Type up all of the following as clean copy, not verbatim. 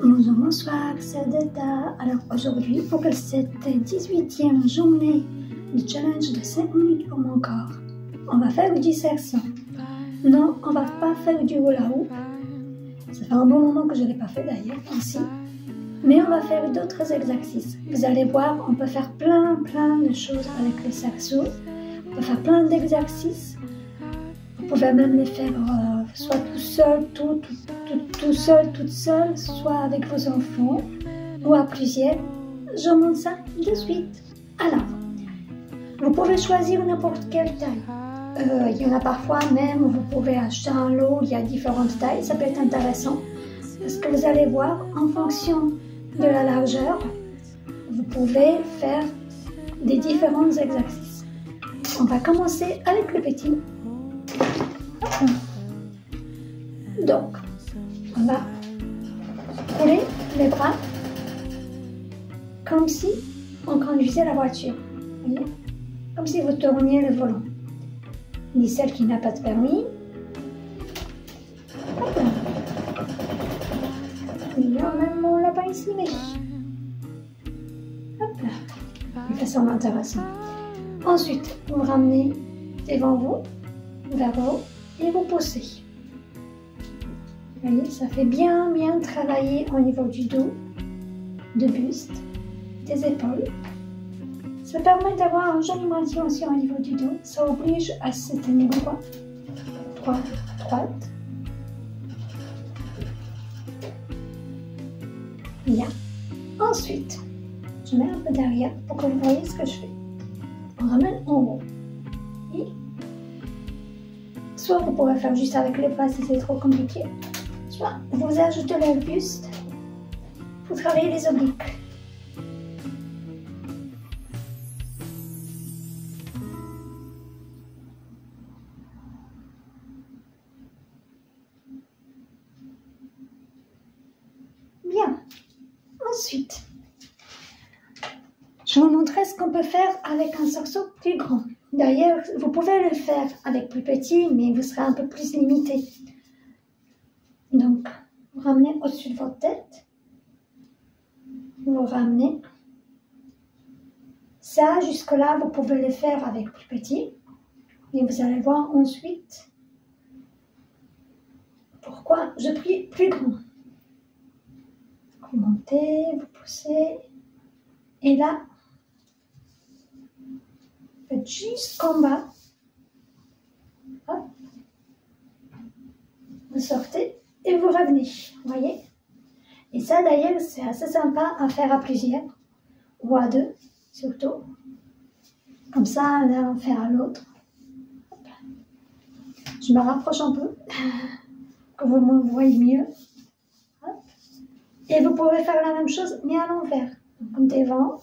Bonsoir, c'est Deta. Alors aujourd'hui, pour cette 18e journée du challenge de 5 minutes pour mon corps, on va faire du cerceau. Non, on va pas faire du hula hoop. Ça fait un bon moment que je ne l'ai pas fait d'ailleurs aussi. Mais on va faire d'autres exercices. Vous allez voir, on peut faire plein de choses avec le cerceau. On peut faire plein d'exercices. Vous pouvez même les faire soit tout seul, tout seul, toute seule, soit avec vos enfants ou à plusieurs. Je montre ça de suite. Alors, vous pouvez choisir n'importe quelle taille. Il y en a parfois même où vous pouvez acheter un lot, il y a différentes tailles. Ça peut être intéressant parce que vous allez voir, en fonction de la largeur, vous pouvez faire des différents exercices. On va commencer avec le petit. Donc, on va rouler les bras comme si on conduisait la voiture. Voyez, comme si vous tourniez le volant. Ni celle qui n'a pas de permis. Il y a même mon lapin ici, mais... Hop là. Il fait ça intéressant. Ensuite, vous ramenez devant vous, vers haut, et vous poussez. Vous voyez, ça fait bien travailler au niveau du dos, du buste, des épaules. Ça permet d'avoir une jolie moitié aussi au niveau du dos. Ça oblige à se tenir droit, droite. Bien. Ensuite, je mets un peu derrière pour que vous voyez ce que je fais. On ramène en haut. Et soit vous pourrez faire juste avec les bras si c'est trop compliqué. Soit vous ajoutez le buste pour travailler les obliques. Bien. Ensuite, je vous montrerai ce qu'on peut faire avec un cerceau plus grand. D'ailleurs, vous pouvez le faire avec plus petit, mais vous serez un peu plus limité. Donc, vous ramenez au-dessus de votre tête. Vous ramenez. Ça, jusque-là, vous pouvez le faire avec plus petit. Et vous allez voir ensuite pourquoi je prie plus grand. Vous montez, vous poussez. Et là, vous faites jusqu'en bas. Hop. Vous sortez et vous revenez. Vous voyez? Et ça, d'ailleurs, c'est assez sympa à faire à plusieurs. Ou à deux, surtout. Comme ça, l'un fait à l'autre. Je me rapproche un peu, que vous me voyez mieux. Hop. Et vous pouvez faire la même chose, mais à l'envers. Comme devant.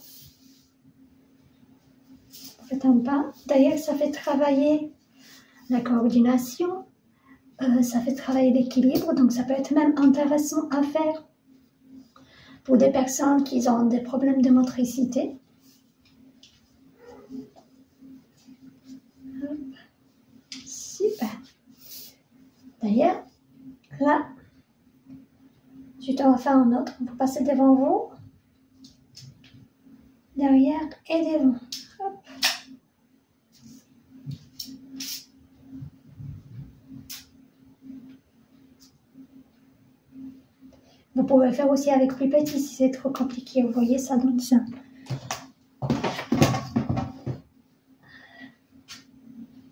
Vous faites un pas. D'ailleurs, ça fait travailler la coordination. Ça fait travailler l'équilibre. Donc, ça peut être même intéressant à faire pour des personnes qui ont des problèmes de motricité. Hop. Super. D'ailleurs, là, je t'en faire un autre. Vous passez devant vous, derrière et devant. Hop. Vous pouvez faire aussi avec plus petit si c'est trop compliqué. Vous voyez, ça donne ça.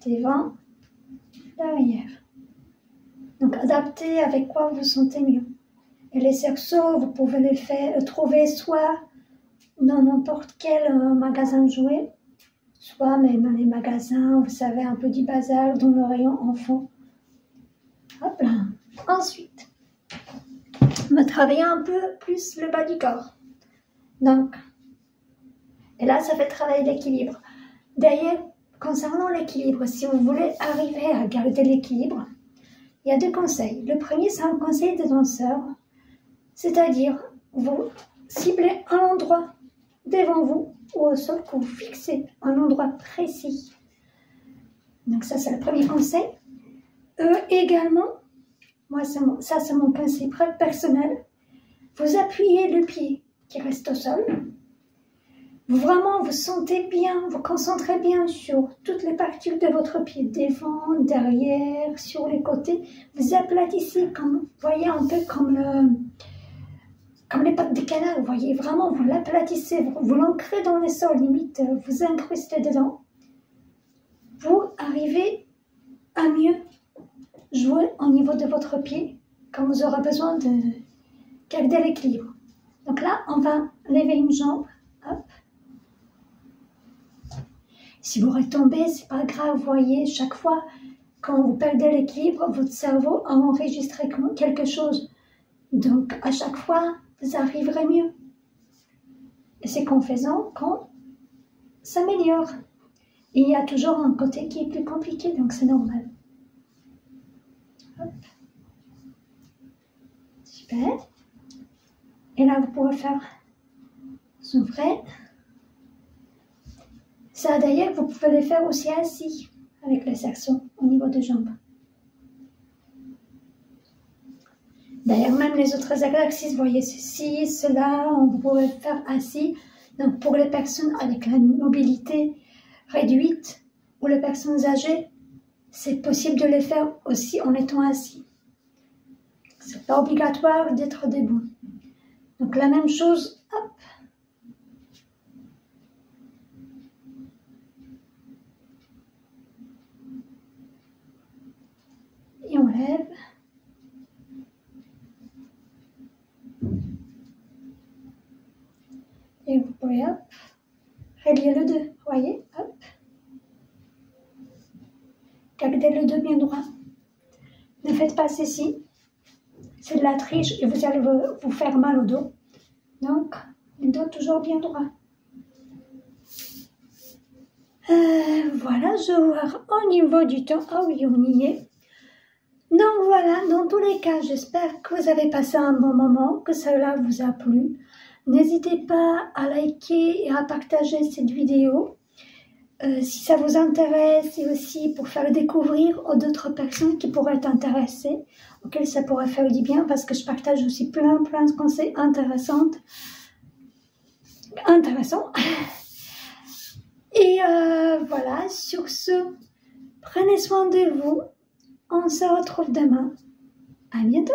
Devant, derrière. Donc, adaptez avec quoi vous sentez mieux. Et les cerceaux, vous pouvez les faire, trouver soit dans n'importe quel magasin de jouets, soit même dans les magasins, vous savez, un peu du bazar, dans le rayon enfant. Hop là. Ensuite, on va travailler un peu plus le bas du corps. Donc, et là, ça fait travailler l'équilibre. D'ailleurs, concernant l'équilibre, si vous voulez arriver à garder l'équilibre, il y a deux conseils. Le premier, c'est un conseil de danseur, c'est-à-dire vous ciblez un endroit devant vous ou au sol que vous fixez un endroit précis. Donc ça, c'est le premier conseil. Également, moi, ça c'est mon principe personnel, vous appuyez le pied qui reste au sol. Vraiment, vous sentez bien, vous concentrez bien sur toutes les parties de votre pied, devant, derrière, sur les côtés. Vous aplatissez, comme, vous voyez, un peu comme les pattes de canard, vous voyez, vraiment, vous l'aplatissez, vous l'ancrez dans le sol, limite, vous incrustez dedans, pour arriver à mieux jouer au niveau de votre pied, quand vous aurez besoin de garder l'équilibre. Donc là, on va lever une jambe, hop. Si vous retombez, c'est pas grave, vous voyez, chaque fois, quand vous perdez l'équilibre, votre cerveau a enregistré quelque chose. Donc, à chaque fois, vous arriverez mieux. Et c'est qu'en faisant qu'on s'améliore. Il y a toujours un côté qui est plus compliqué, donc c'est normal. Hop. Super. Et là, vous pouvez faire s'ouvrir. Ça, d'ailleurs, vous pouvez le faire aussi assis, avec les sections au niveau des jambes. D'ailleurs, même les autres exercices, vous voyez, ceci, cela, on pourrait faire assis. Donc, pour les personnes avec la mobilité réduite ou les personnes âgées, c'est possible de les faire aussi en étant assis. C'est pas obligatoire d'être debout. Donc, la même chose, hop. Et on lève. Et vous pouvez, hop, relier le dos, voyez, hop. Gardez le dos bien droit. Ne faites pas ceci. C'est de la triche et vous allez vous faire mal au dos. Donc, le dos toujours bien droit. Voilà, je vois au niveau du temps. Ah oui, on y est. Donc voilà, dans tous les cas, j'espère que vous avez passé un bon moment, que cela vous a plu. N'hésitez pas à liker et à partager cette vidéo. Si ça vous intéresse, et aussi pour faire découvrir aux d'autres personnes qui pourraient être intéressées, auxquelles ça pourrait faire du bien, parce que je partage aussi plein de conseils intéressants. Et voilà, sur ce, prenez soin de vous. On se retrouve demain. À bientôt.